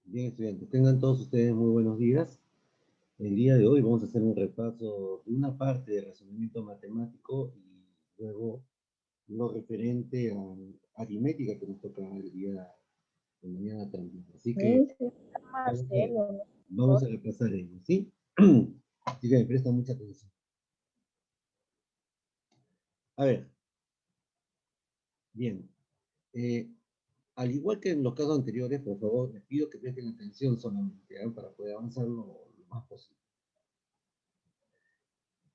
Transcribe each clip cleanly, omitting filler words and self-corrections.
Bien, estudiantes, tengan todos ustedes muy buenos días. El día de hoy vamos a hacer un repaso de una parte de razonamiento matemático y luego lo referente a aritmética que nos toca el día de mañana también. Así que Sí, vamos Marcelo. vamos a repasar ello, ¿sí? Así que me prestan mucha atención. A ver, bien. eh, Al igual que en los casos anteriores, por favor, les pido que presten atención solamente, para poder avanzar lo más posible.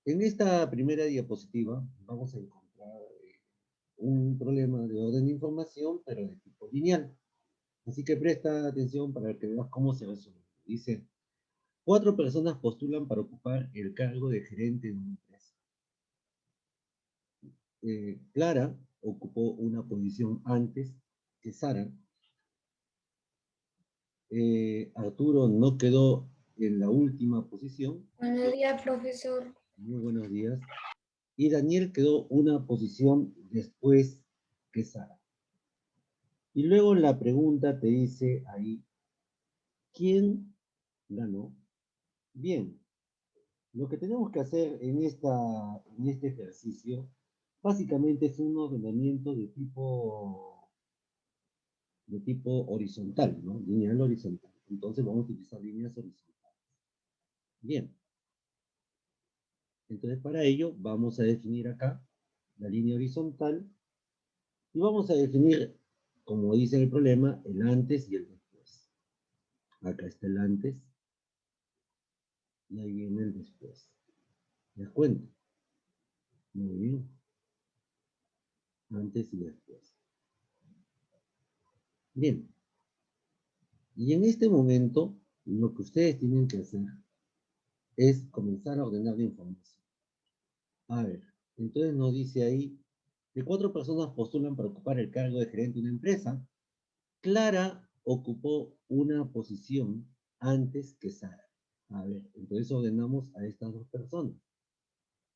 En esta primera diapositiva vamos a encontrar un problema de orden de información, pero de tipo lineal. Así que presta atención para que veas cómo se resuelve. Dice, 4 personas postulan para ocupar el cargo de gerente de una empresa. Clara ocupó una posición antes que Sara. Arturo no quedó en la última posición. Buenos días, profesor. Muy buenos días. Y Daniel quedó una posición después que Sara. Y luego la pregunta te dice ahí, ¿quién ganó? Bien, lo que tenemos que hacer en este ejercicio, básicamente es un ordenamiento de tipo horizontal, ¿no? Lineal horizontal. Entonces vamos a utilizar líneas horizontales. Bien, entonces para ello vamos a definir acá la línea horizontal y vamos a definir, como dice el problema, el antes y el después. Acá está el antes y ahí viene el después. ¿Te das cuenta? Muy bien. Antes y después. Bien. Y en este momento, lo que ustedes tienen que hacer es comenzar a ordenar la información. A ver, entonces nos dice ahí que 4 personas postulan para ocupar el cargo de gerente de una empresa. Clara ocupó una posición antes que Sara. A ver, entonces ordenamos a estas 2 personas.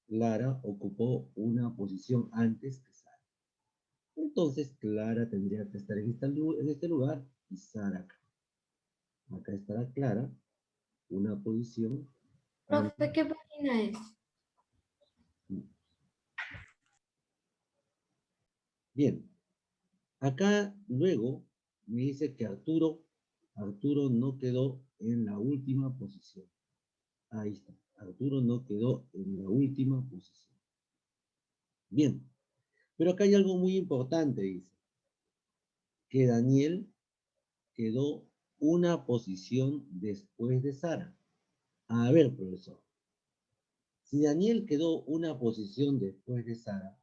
Clara ocupó una posición antes que Sara. Entonces, Clara tendría que estar en este lugar y Sara acá. Acá estará Clara, una posición antes. Profe, ¿qué página es? Bien, acá luego me dice que Arturo no quedó en la última posición. Ahí está, Arturo no quedó en la última posición. Bien, pero acá hay algo muy importante, dice, que Daniel quedó una posición después de Sara. A ver, profesor, si Daniel quedó una posición después de Sara,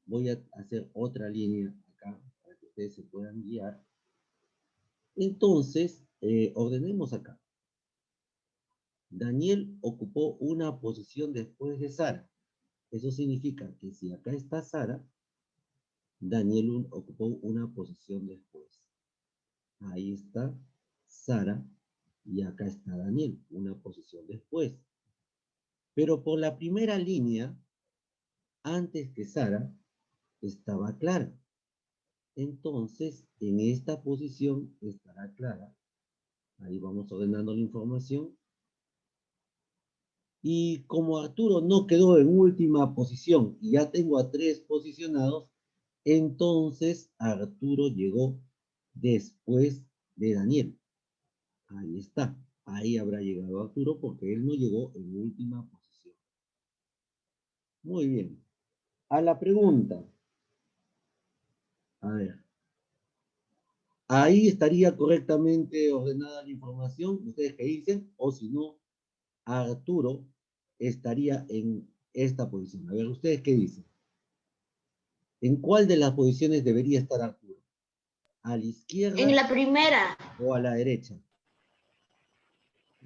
voy a hacer otra línea acá para que ustedes se puedan guiar. Entonces, ordenemos acá. Daniel ocupó una posición después de Sara. Eso significa que si acá está Sara, Daniel ocupó una posición después. Ahí está Sara y acá está Daniel, una posición después. Pero por la primera línea, antes que Sara, estaba Clara. Entonces, en esta posición estará Clara. Ahí vamos ordenando la información. Y como Arturo no quedó en última posición y ya tengo a 3 posicionados, entonces Arturo llegó después de Daniel. Ahí está. Ahí habrá llegado Arturo porque él no llegó en última posición. Muy bien. A la pregunta. A ver. Ahí estaría correctamente ordenada la información. ¿Ustedes qué dicen? O si no, Arturo estaría en esta posición. A ver, ¿ustedes qué dicen? ¿En cuál de las posiciones debería estar Arturo? ¿A la izquierda En la primera. o a la derecha?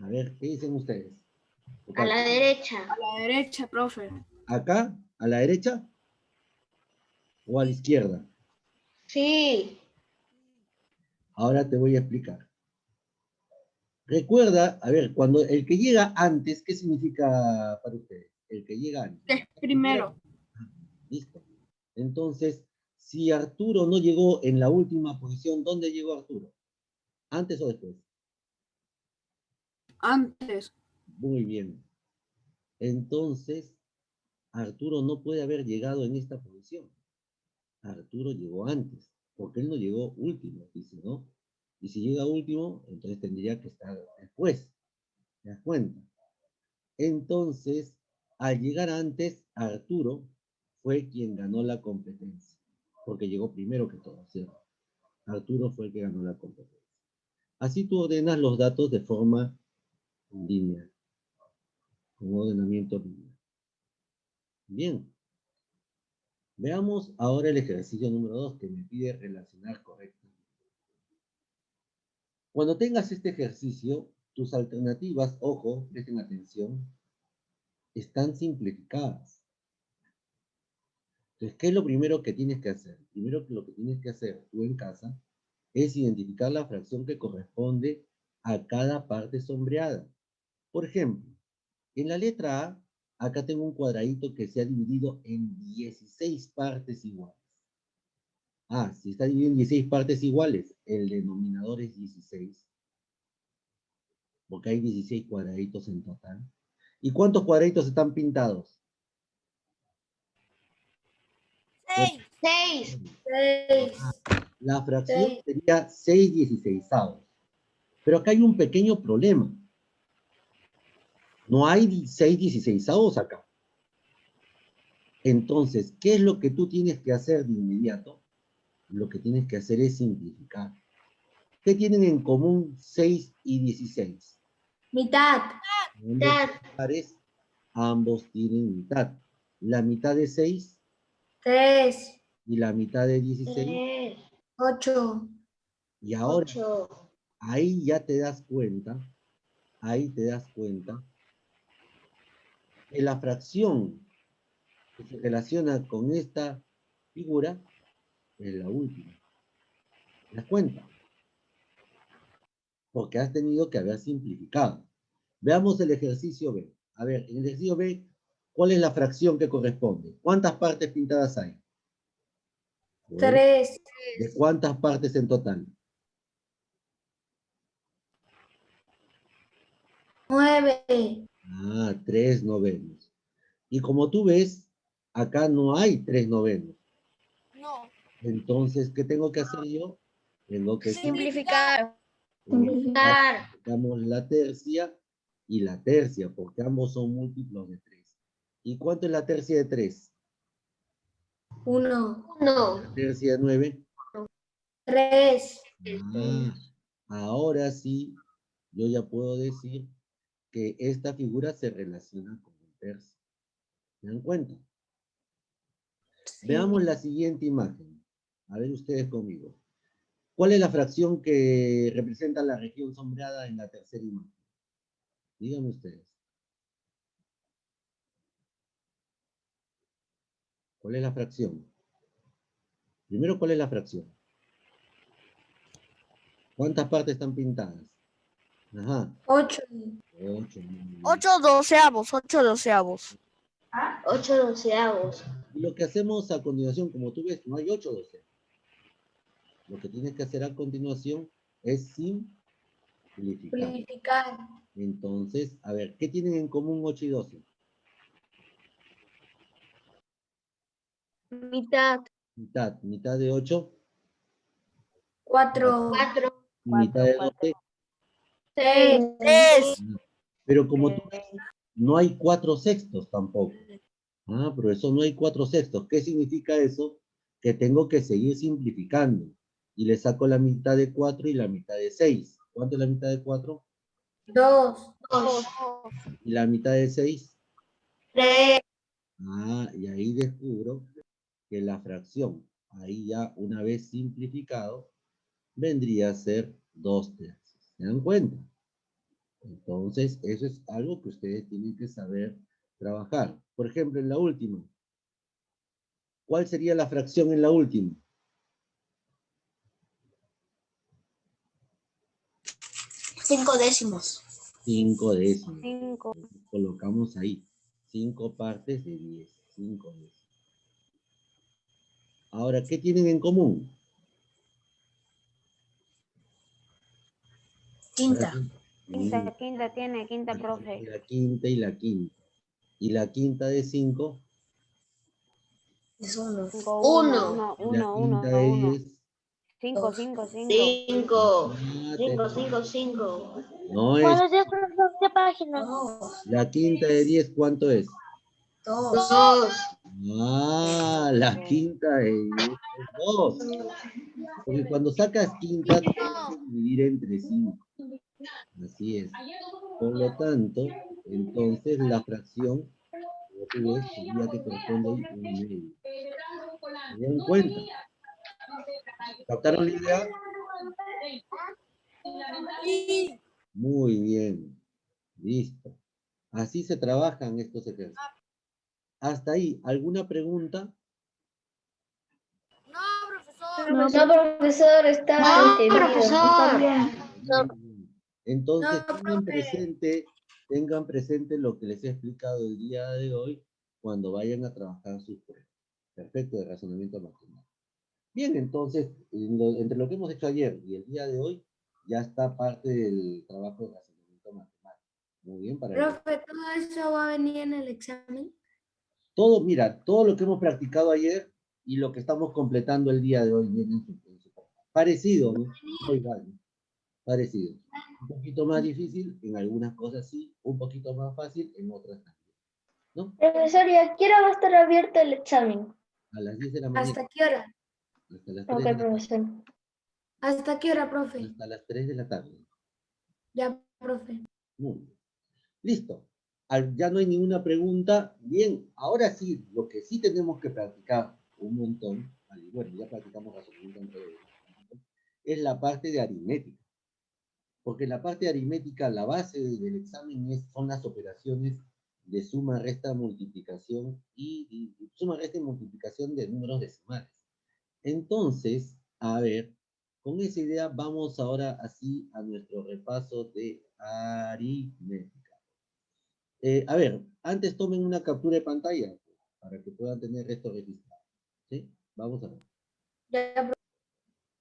A ver, ¿qué dicen ustedes? A la derecha. A la derecha, profe. ¿Acá? ¿A la derecha? ¿O a la izquierda? Sí. Ahora te voy a explicar. Recuerda, a ver, cuando el que llega antes, ¿qué significa para ustedes? El que llega antes. Es primero. Listo. Entonces, si Arturo no llegó en la última posición, ¿dónde llegó Arturo? ¿Antes o después? Antes. Muy bien. Entonces, Arturo no puede haber llegado en esta posición. Arturo llegó antes, porque él no llegó último, dice, ¿no? Y si llega último, entonces tendría que estar después. ¿Te das cuenta? Entonces, al llegar antes, Arturo fue quien ganó la competencia, porque llegó primero que todo, ¿cierto? Arturo fue el que ganó la competencia. Así tú ordenas los datos de forma lineal, con ordenamiento lineal. Bien. Veamos ahora el ejercicio número 2 que me pide relacionar correctamente. Cuando tengas este ejercicio, tus alternativas, ojo, presten atención, están simplificadas. Entonces, ¿qué es lo primero que tienes que hacer? Primero que lo que tienes que hacer tú en casa es identificar la fracción que corresponde a cada parte sombreada. Por ejemplo, en la letra A, acá tengo un cuadradito que se ha dividido en 16 partes iguales. Ah, si está dividido en 16 partes iguales, el denominador es 16. Porque hay 16 cuadraditos en total. ¿Y cuántos cuadraditos están pintados? 6. 6. La fracción sería 6/16. Pero acá hay un pequeño problema. No hay 6/16 acá. Entonces, ¿qué es lo que tú tienes que hacer de inmediato? Lo que tienes que hacer es simplificar. ¿Qué tienen en común 6 y 16? Mitad. Ambos tienen mitad. La mitad de 6 3. y la mitad de 16. 8. Y ahora, ahí ya te das cuenta, que la fracción que se relaciona con esta figura es la última. ¿Te das cuenta? Porque has tenido que haber simplificado. Veamos el ejercicio B. A ver, en el ejercicio B, ¿cuál es la fracción que corresponde? ¿Cuántas partes pintadas hay? Bueno, 3. ¿de cuántas partes en total? 9. 3/9. Y como tú ves, acá no hay 3/9. No. Entonces, ¿qué tengo que hacer yo? Tengo que Simplificar. Sacamos la tercia y la tercia, porque ambos son múltiplos de 3. ¿Y cuánto es la tercia de 3? 1. La tercia de 9. 3. Ahora sí, yo ya puedo decir que esta figura se relaciona con un tercio. ¿Se dan cuenta? Veamos la siguiente imagen. A ver ustedes conmigo. ¿Cuál es la fracción que representa la región sombreada en la tercera imagen? Díganme ustedes. ¿Cuál es la fracción? Primero, ¿cuál es la fracción? ¿Cuántas partes están pintadas? Ajá. 8. 8. 8/12. 8/12. 8 doceavos. Y lo que hacemos a continuación, como tú ves, no hay 8/12. Lo que tienes que hacer a continuación es simplificar. Entonces, a ver, ¿qué tienen en común 8 y 12? Mitad. Mitad de 8. 4. Y mitad de 12. 6. Pero como tú ves, no hay 4/6 tampoco. Ah, profesor, no hay 4/6. ¿Qué significa eso? Que tengo que seguir simplificando. Y le saco la mitad de 4 y la mitad de 6. ¿Cuánto es la mitad de 4? 2. ¿Y la mitad de 6? 3. Y ahí descubro que la fracción, ahí ya una vez simplificado, vendría a ser 2/3. ¿Se dan cuenta? Entonces, eso es algo que ustedes tienen que saber trabajar. Por ejemplo, en la última. ¿Cuál sería la fracción en la última? 5 décimos. 5 décimos. Colocamos ahí. 5 partes de 10. 5 décimos. Ahora, ¿qué tienen en común? Tinta. Quinta tiene, quinta, profe. La quinta y la quinta. Y la quinta de 5. Es uno. Uno, Y la uno, quinta de uno. 10. 5, 5, 5. 5. Ah, 5, 5. no es. ¿Cuál es qué página? La quinta de 10, ¿cuánto es? 2. Ah, la quinta de 10 es 2. Porque cuando sacas quinta, tienes que dividir entre 5. Así es. Por lo tanto, entonces la fracción, como tú ves, sería que corresponde ahí 1,5. ¿Se dieron cuenta? ¿Captaron la idea? Muy bien. Listo. Así se trabajan estos ejercicios. Hasta ahí, ¿alguna pregunta? No, profesor. No, profesor, está entendido. Muy bien. Entonces, No, tengan presente lo que les he explicado el día de hoy cuando vayan a trabajar sus pruebas. Perfecto, de razonamiento matemático. Bien, entonces, entre lo que hemos hecho ayer y el día de hoy, ya está parte del trabajo de razonamiento matemático. Muy bien, para profe, ¿todo eso va a venir en el examen? todo, mira, todo lo que hemos practicado ayer y lo que estamos completando el día de hoy viene en su parecido, ¿no? No igual, ¿no? Parecido. Un poquito más difícil en algunas cosas sí, un poquito más fácil en otras también, ¿no? Profesor, ¿y a qué hora va a estar abierto el examen? A las 10 de la mañana. ¿Hasta qué hora? Hasta las 3 Ok, de la tarde. profesor. ¿Hasta qué hora, profe? Hasta las 3 de la tarde. Ya, profe. Muy bien. Listo. Ya no hay ninguna pregunta. Bien, ahora sí, lo que sí tenemos que practicar un montón, bueno, ya practicamos razonamiento es la parte de aritmética. Porque la parte de aritmética, la base del examen son las operaciones de suma, resta, multiplicación y suma, resta y multiplicación de números decimales. Entonces, a ver, con esa idea vamos ahora así a nuestro repaso de aritmética. A ver, antes tomen una captura de pantalla para que puedan tener esto registrado. ¿Sí? Vamos a ver. Ya, profe.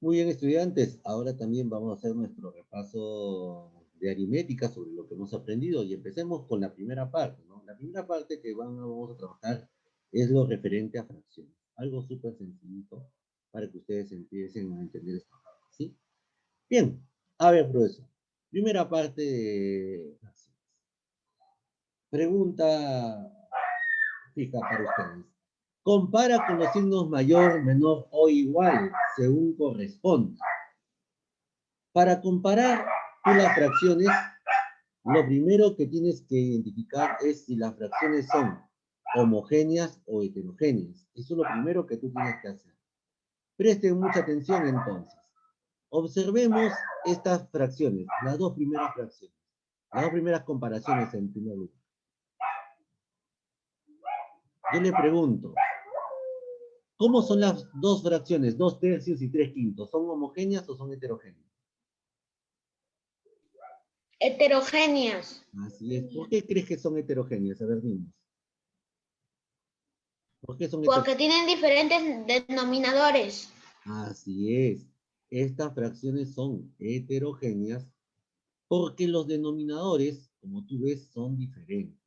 Muy bien, estudiantes. Ahora también vamos a hacer nuestro repaso de aritmética sobre lo que hemos aprendido y empecemos con la primera parte, ¿no? La primera parte que vamos a trabajar es lo referente a fracciones. Algo súper sencillito para que ustedes empiecen a entender esta parte, ¿sí? Bien, a ver, profesor. Primera parte de fracciones. Pregunta fija para ustedes. Compara con los signos mayor, menor o igual, según corresponda. Para comparar tú las fracciones, lo primero que tienes que identificar es si las fracciones son homogéneas o heterogéneas. Eso es lo primero que tú tienes que hacer. Presten mucha atención entonces. Observemos estas fracciones, las dos primeras fracciones, las dos primeras comparaciones en primer lugar. Yo le pregunto, ¿cómo son las dos fracciones, 2/3 y 3/5? ¿Son homogéneas o son heterogéneas? Heterogéneas. Así es. ¿Por qué crees que son heterogéneas? A ver, dinos. ¿Por qué son Porque heterogéneas? tienen diferentes denominadores. Así es. Estas fracciones son heterogéneas porque los denominadores, como tú ves, son diferentes.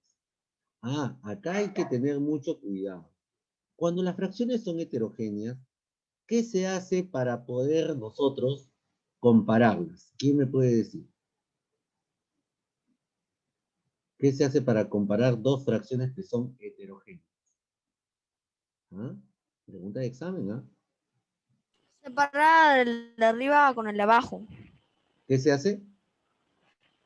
Ah, acá hay que tener mucho cuidado. Cuando las fracciones son heterogéneas, ¿qué se hace para poder nosotros compararlas? ¿Quién me puede decir? ¿Qué se hace para comparar dos fracciones que son heterogéneas? ¿Ah? Pregunta de examen, ¿ah? Separar el de arriba con el de abajo. ¿Qué se hace?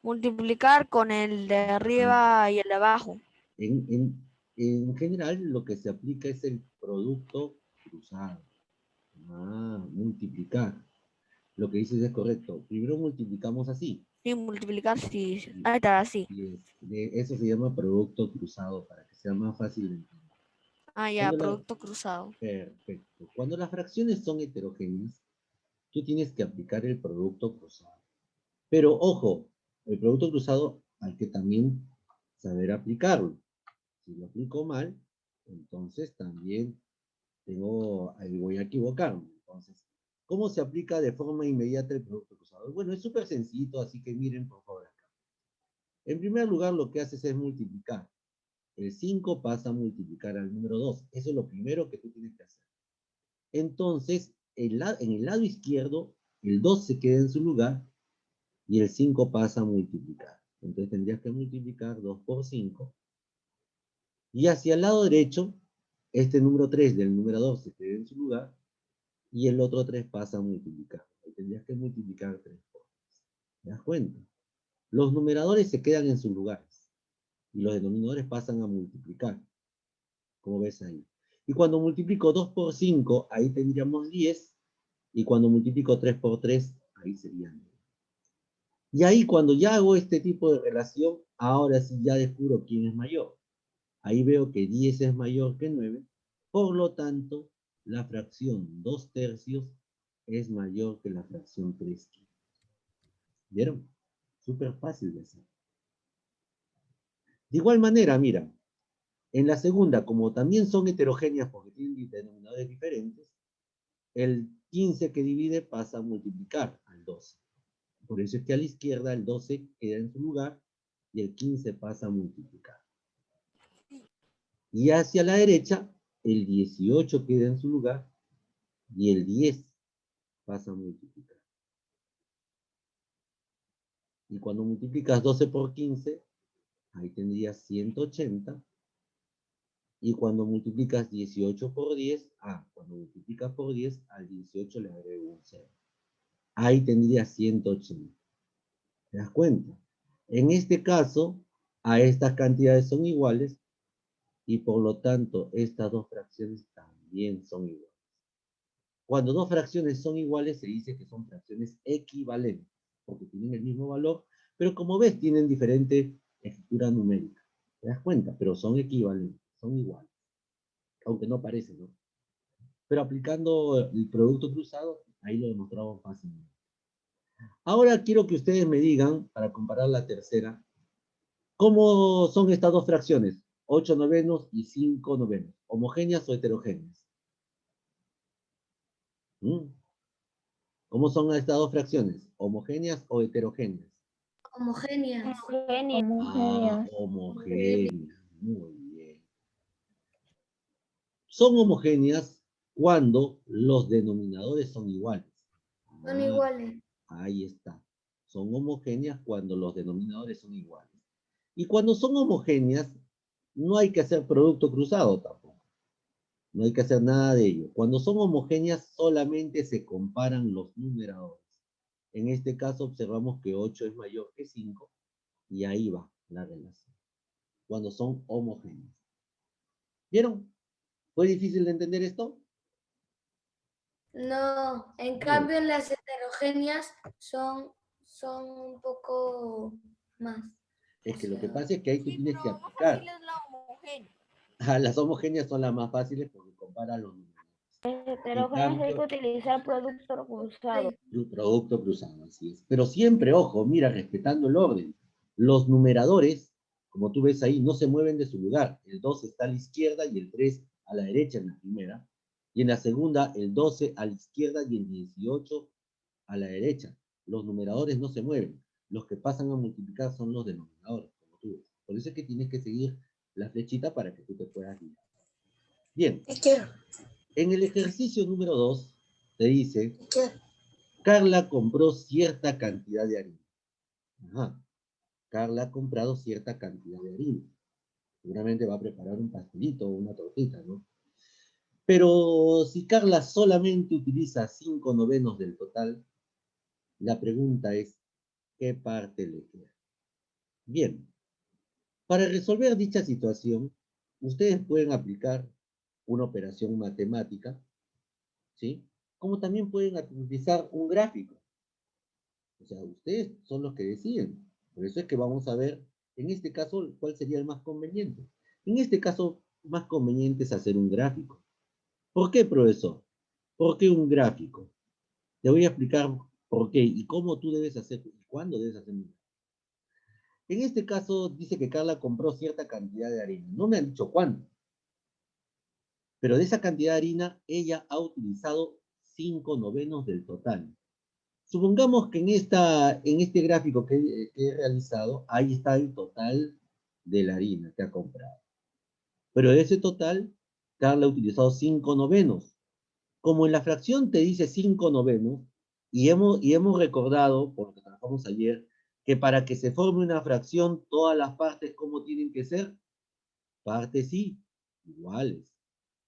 Multiplicar con el de arriba y el de abajo. En general, lo que se aplica es el producto cruzado. Ah, multiplicar. Lo que dices es correcto. Primero multiplicamos así. Sí, multiplicar, sí. Ahí está, así. Y eso se llama producto cruzado, para que sea más fácil de entender. Ah, ya, producto cruzado. Perfecto. Cuando las fracciones son heterogéneas, tú tienes que aplicar el producto cruzado. Pero ojo, el producto cruzado hay que también saber aplicarlo. Si lo aplico mal, entonces también ahí voy a equivocarme. Entonces, ¿cómo se aplica de forma inmediata el producto cruzado? Bueno, es súper sencillito, así que miren por favor acá. En primer lugar, lo que haces es multiplicar. El 5 pasa a multiplicar al número 2. Eso es lo primero que tú tienes que hacer. Entonces, en el lado izquierdo, el 2 se queda en su lugar y el 5 pasa a multiplicar. Entonces tendrías que multiplicar 2 por 5. Y hacia el lado derecho, este número 3 del número 2 se queda en su lugar y el otro 3 pasa a multiplicar. Ahí tendrías que multiplicar 3 por 3. ¿Te das cuenta? Los numeradores se quedan en sus lugares y los denominadores pasan a multiplicar, como ves ahí. Y cuando multiplico 2 por 5, ahí tendríamos 10, y cuando multiplico 3 por 3, ahí serían 9. Y ahí cuando ya hago este tipo de relación, ahora sí ya descubro quién es mayor. Ahí veo que 10 es mayor que 9, por lo tanto, la fracción 2/3 es mayor que la fracción 3/5. ¿Vieron? Súper fácil de hacer. De igual manera, mira, en la segunda, como también son heterogéneas porque tienen denominadores diferentes, el 15 que divide pasa a multiplicar al 12. Por eso es que a la izquierda el 12 queda en su lugar y el 15 pasa a multiplicar. Y hacia la derecha, el 18 queda en su lugar y el 10 pasa a multiplicar. Y cuando multiplicas 12 por 15, ahí tendrías 180. Y cuando multiplicas 18 por 10, cuando multiplicas por 10, al 18 le agrego un 0. Ahí tendrías 180. ¿Te das cuenta? En este caso, a estas cantidades son iguales y por lo tanto estas dos fracciones también son iguales. Cuando dos fracciones son iguales se dice que son fracciones equivalentes, porque tienen el mismo valor, pero como ves tienen diferente escritura numérica. ¿Te das cuenta? Pero son equivalentes, son iguales. Aunque no parece, ¿no? Pero aplicando el producto cruzado, ahí lo demostramos fácilmente. Ahora quiero que ustedes me digan, para comparar la tercera, ¿cómo son estas dos fracciones? 8 novenos y 5 novenos. ¿Homogéneas o heterogéneas? ¿Cómo son estas dos fracciones? ¿Homogéneas o heterogéneas? Homogéneas. Homogénea. Homogéneas. Muy bien. Son homogéneas cuando los denominadores son iguales. Son iguales. Ahí está. Son homogéneas cuando los denominadores son iguales. Y cuando son homogéneas, no hay que hacer producto cruzado tampoco. No hay que hacer nada de ello. Cuando son homogéneas, solamente se comparan los numeradores. En este caso, observamos que 8 es mayor que 5, y ahí va la relación. Cuando son homogéneas. ¿Vieron? ¿Fue difícil de entender esto? No, en cambio las heterogéneas son un poco más. Es que lo que sea, pasa es que ahí tú Sí, tienes pero que más aplicar. fácil es la homogénea. Las homogéneas son las más fáciles porque comparan los números. Heterogéneas hay que utilizar producto cruzado. Producto cruzado, así es. Pero siempre, ojo, mira, respetando el orden. Los numeradores, como tú ves ahí, no se mueven de su lugar. El 2 está a la izquierda y el 3 a la derecha en la primera. Y en la segunda, el 12 a la izquierda y el 18 a la derecha. Los numeradores no se mueven. Los que pasan a multiplicar son los denominadores, como tú ves. Por eso es que tienes que seguir la flechita para que tú te puedas guiar. Bien. En el ejercicio número 2, te dice, Carla compró cierta cantidad de harina. Ajá. Carla ha comprado cierta cantidad de harina. Seguramente va a preparar un pastelito o una tortita, ¿no? Pero si Carla solamente utiliza 5 novenos del total, la pregunta es, ¿qué parte le queda? Bien, para resolver dicha situación, ustedes pueden aplicar una operación matemática, ¿sí? Como también pueden utilizar un gráfico. O sea, ustedes son los que deciden. Por eso es que vamos a ver, en este caso, cuál sería el más conveniente. En este caso, más conveniente es hacer un gráfico. ¿Por qué, profesor? ¿Por qué un gráfico? Te voy a explicar por qué y cómo tú debes hacer y cuándo debes hacer un gráfico. En este caso, dice que Carla compró cierta cantidad de harina. No me han dicho cuánto. Pero de esa cantidad de harina, ella ha utilizado 5 novenos del total. Supongamos que en este gráfico que he realizado, ahí está el total de la harina que ha comprado. Pero de ese total, Carla ha utilizado 5/9. Como en la fracción te dice 5/9, y hemos recordado, porque trabajamos ayer, que para que se forme una fracción, todas las partes, ¿cómo tienen que ser? Partes iguales.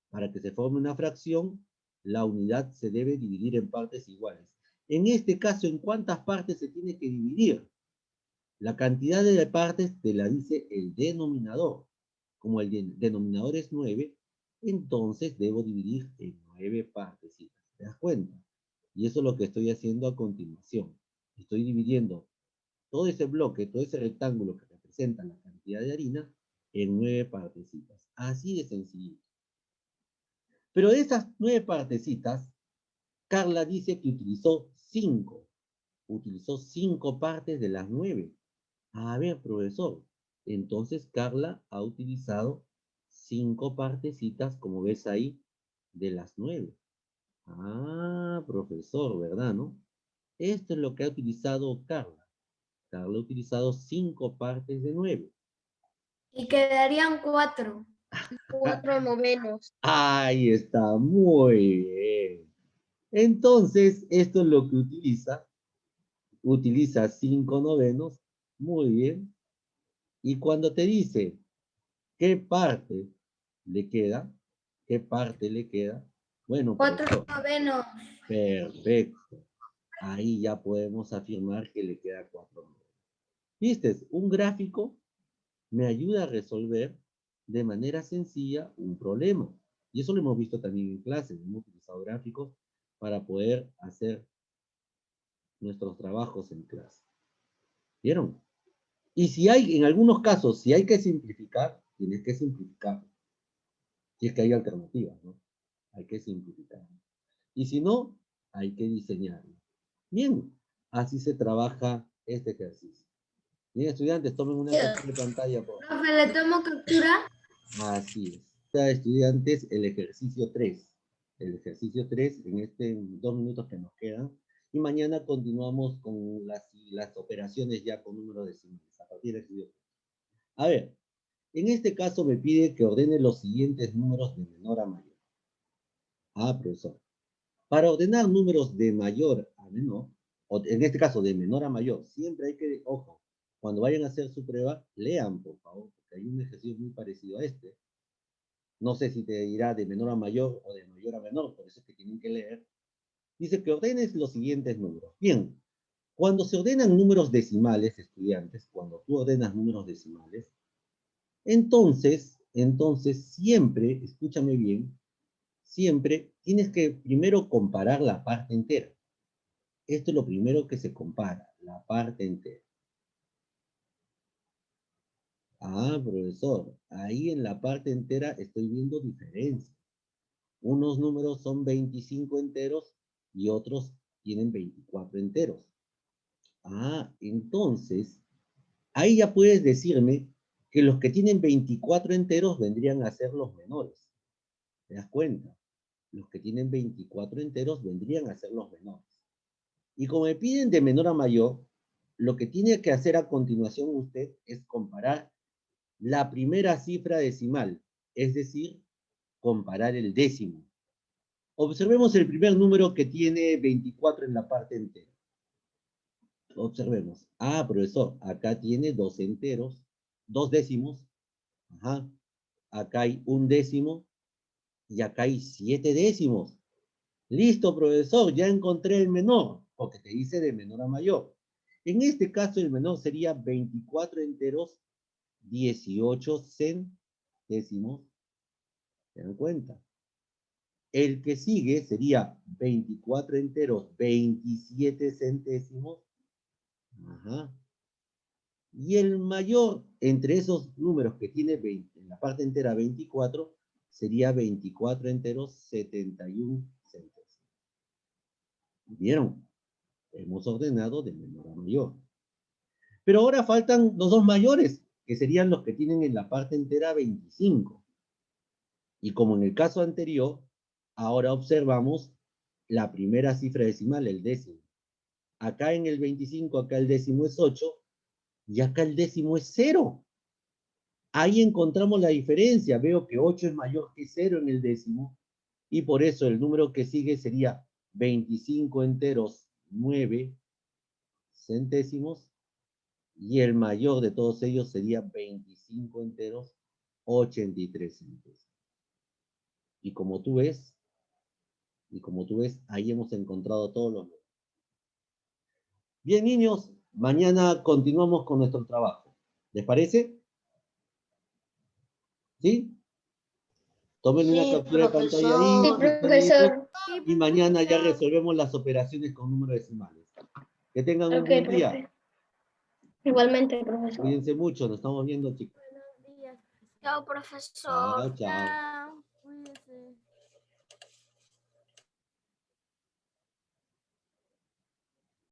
Para que se forme una fracción, la unidad se debe dividir en partes iguales. En este caso, ¿en cuántas partes se tiene que dividir? La cantidad de partes te la dice el denominador. Como el denominador es 9, entonces debo dividir en 9 partecitas. ¿Te das cuenta? Y eso es lo que estoy haciendo a continuación. Estoy dividiendo todo ese bloque, todo ese rectángulo que representa la cantidad de harina en 9 partecitas. Así de sencillo. Pero de esas 9 partecitas, Carla dice que utilizó 5. Utilizó 5 partes de las 9. A ver, profesor, entonces Carla ha utilizado 5 partecitas, como ves ahí, de las 9. Ah, profesor, ¿verdad, no? Esto es lo que ha utilizado Carla. Carla ha utilizado 5 partes de 9. Y quedarían 4. 4/9. Ahí está, muy bien. Entonces, esto es lo que utiliza. Utiliza 5/9. Muy bien. Y cuando te dice ¿qué parte le queda? ¿Qué parte le queda? Bueno, 4/9. perfecto. Ahí ya podemos afirmar que le queda 4/9. ¿Viste? Un gráfico me ayuda a resolver de manera sencilla un problema. Y eso lo hemos visto también en clases. Hemos utilizado gráficos para poder hacer nuestros trabajos en clase. ¿Vieron? Y si hay, en algunos casos, si hay que simplificar, tienes que simplificar. Si es que hay alternativas, ¿no? Hay que simplificar. Y si no, hay que diseñarlo. Bien, así se trabaja este ejercicio. Bien, estudiantes, tomen una captura de pantalla, por favor. Profe, ¿le tomo captura? Así es. Ya, estudiantes, el ejercicio 3. El ejercicio 3 en 2 minutos que nos quedan. Y mañana continuamos con las operaciones ya con números decimales. A partir del ejercicio. A ver, en este caso me pide que ordene los siguientes números de menor a mayor. Ah, profesor. Para ordenar números de mayor a menor, o en este caso de menor a mayor, siempre hay que, ojo, cuando vayan a hacer su prueba, lean, por favor, porque hay un ejercicio muy parecido a este. No sé si te dirá de menor a mayor o de mayor a menor, por eso es que tienen que leer. Dice que ordenes los siguientes números. Bien, cuando se ordenan números decimales, estudiantes, cuando tú ordenas números decimales, entonces siempre, escúchame bien, siempre tienes que primero comparar la parte entera. Esto es lo primero que se compara, la parte entera. Ah, profesor, ahí en la parte entera estoy viendo diferencias. Unos números son 25 enteros y otros tienen 24 enteros. Ah, entonces, ahí ya puedes decirme que los que tienen 24 enteros vendrían a ser los menores. ¿Te das cuenta? Los que tienen 24 enteros vendrían a ser los menores. Y como me piden de menor a mayor, lo que tiene que hacer a continuación usted es comparar la primera cifra decimal, es decir, comparar el décimo. Observemos el primer número que tiene 24 en la parte entera. Observemos. Ah, profesor, acá tiene 2 enteros, 2 décimos. Ajá. Acá hay 1 décimo y acá hay 7 décimos. Listo, profesor, ya encontré el menor, porque te dice de menor a mayor. En este caso, el menor sería 24 enteros, 18 centésimos. ¿Se dan cuenta? El que sigue sería 24 enteros, 27 centésimos. Ajá. Y el mayor entre esos números que tiene 20, en la parte entera 24, sería 24 enteros, 71 centésimos. ¿Vieron? Hemos ordenado de menor a mayor. Pero ahora faltan los dos mayores, que serían los que tienen en la parte entera 25. Y como en el caso anterior, ahora observamos la primera cifra decimal, el décimo. acá en el 25, acá el décimo es 8, y acá el décimo es 0. Ahí encontramos la diferencia. Veo que 8 es mayor que 0 en el décimo, y por eso el número que sigue sería 25 enteros 9 centésimos, y el mayor de todos ellos sería 25 enteros 83 centésimos. Y como tú ves, ahí hemos encontrado todos los números. Bien, niños, mañana continuamos con nuestro trabajo. ¿Les parece? ¿Sí? Tomen una captura de pantalla ahí. Sí, profesor. Y mañana ya resolvemos las operaciones con números decimales. Que tengan un Ok, buen día. profe. Igualmente, profesor. Cuídense mucho, nos estamos viendo, chicos. Chao, profesor. Chao, chao.